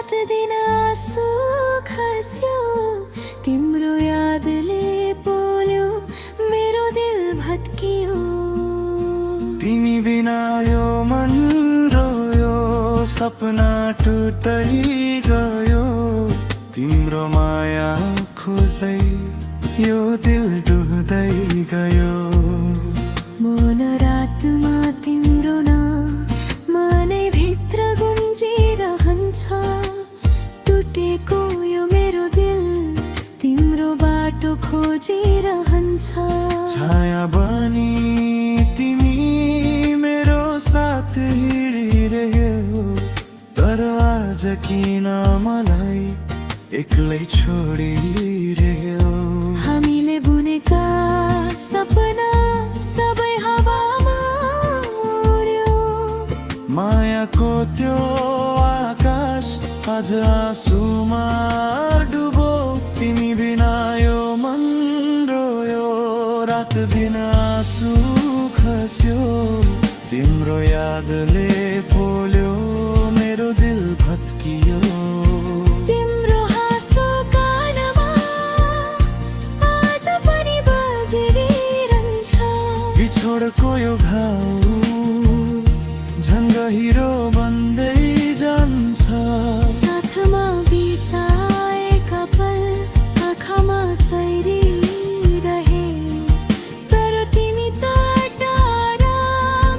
रात दिन आँसु खस्यो, तिम्रो यादले पोल्यो, मेरो दिल भत्कियो। तिमी बिना यो मन रोयो, सपना टुटै गयो। तिम्रो माया खोज्दै यो दिल डुब्दै गयो। मन रातमा तिम्रो नाम मनैभित्र गुन्जिरहन्छ। टुटेको यो मेरो दिल तिम्रो बाटो खोजिरहन्छ। छाया बनी तिमी मेरो साथ हिँडिरह्यौ, तर आज किन मलाई एक्लै छोडिरह्यौ। हामीले बुनेका सपना सबै हावामा उड्यो। मायाको त्यो आकाश आज आँसुमा डुबो। तिमी बिना यो मन रोयो, रात दिन आँसु खस्यो। तिम्रो यादले पोल्यो, मेरो दिल भत्कियो। तिम्रो हाँसो कानमा आज पनि बजिरहन्छ। बिछोडको यो घाउ झन् गहिरो बन्दै जान्छ। साथमा बिताएका पल आँखामा तैरिरहे, तर तिमी त टाढा,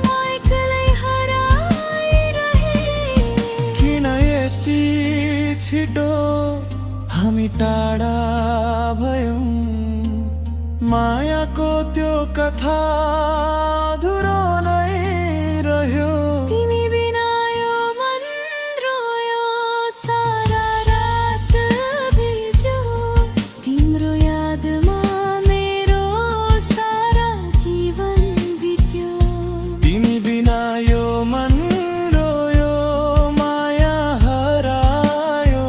म एक्लै हराइरहे। किन यति छिटो हामी टाढा भयौँ? मायाको त्यो कथा अधुरो नै रह्यो। तिमी बिना यो मन रोयो, सारा रात बित्यो। तिम्रो यादमा मेरो सारा जीवन बित्यो। तिमी बिना यो मन रोयो, माया हरायो।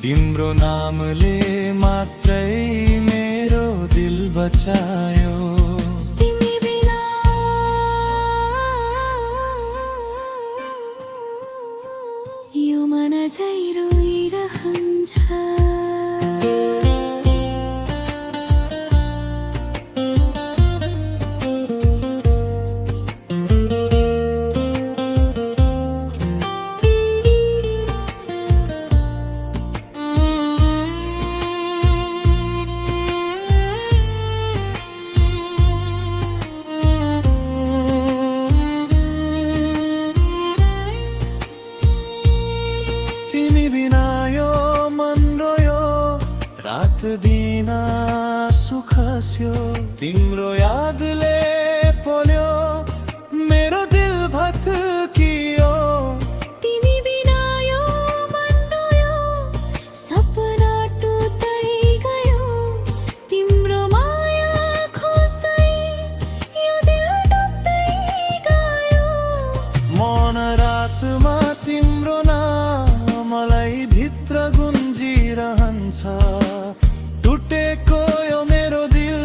तिम्रो नामले मात्रै मेरो दिल बचायो। तिमी बिना यो मन झै रोइरहन्छ। तिमी बिना यो मन रोयो, रात दिन आँसु खस्यो। तिम्रो यादले पोल्यो, मेरो दिल भत्कियो। तिमी बिना यो मन रोयो, सपना टुट्दै गयो। तिम्रो माया खोज्दै यो दिल डुब्दै गयो। मन रातमा तिम्रो नाम मलाई भित्र गुन्जिरहन्छ। टुटेको यो मेरो दिल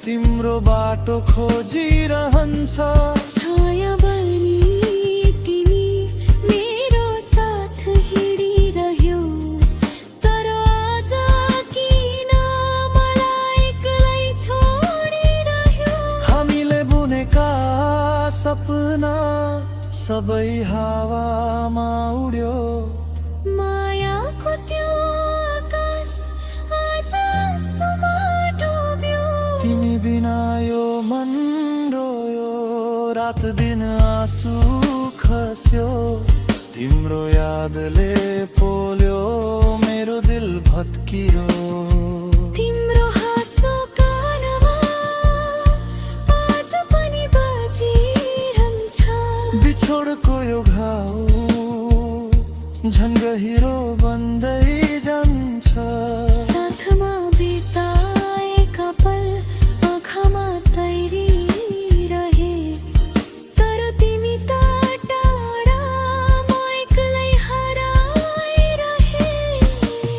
तिम्रो बाटो खोजिरहन्छ। छाया बनी तिमी मेरो साथ हिँडिरह्यौ, तर आज किन मलाई एक्लै छोडिरह्यौ। हामीले बुनेका सपना सबै हावामा उड्यो। मायाको त्यो आकाश आज आँसुमा डुब्यो। तिमी बिना यो मन रोयो, रात दिन आँसु खस्यो। तिम्रो यादले पोल्यो, मेरो दिल भत्कियो। तिम्रो हाँसो कानमा आज पनि बजिरहन्छ। बिछोडको यो घाउ झन् गहिरो बन्दै जान्छ। साथमा बिताएका पल आँखामा तैरिरहे, तर तिमी त टाढा, म एक्लै हराइरहे।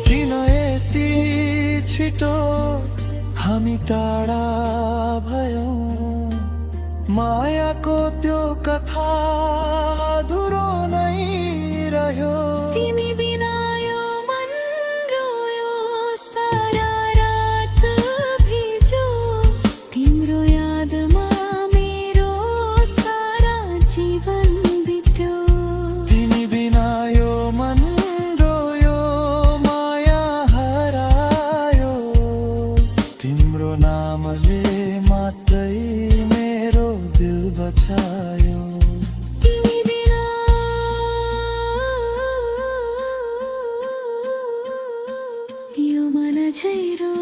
किन यति छिटो हामी टाढा भयौँ? मायाको त्यो कथा अधुरो नै रह्यो। तिमी झै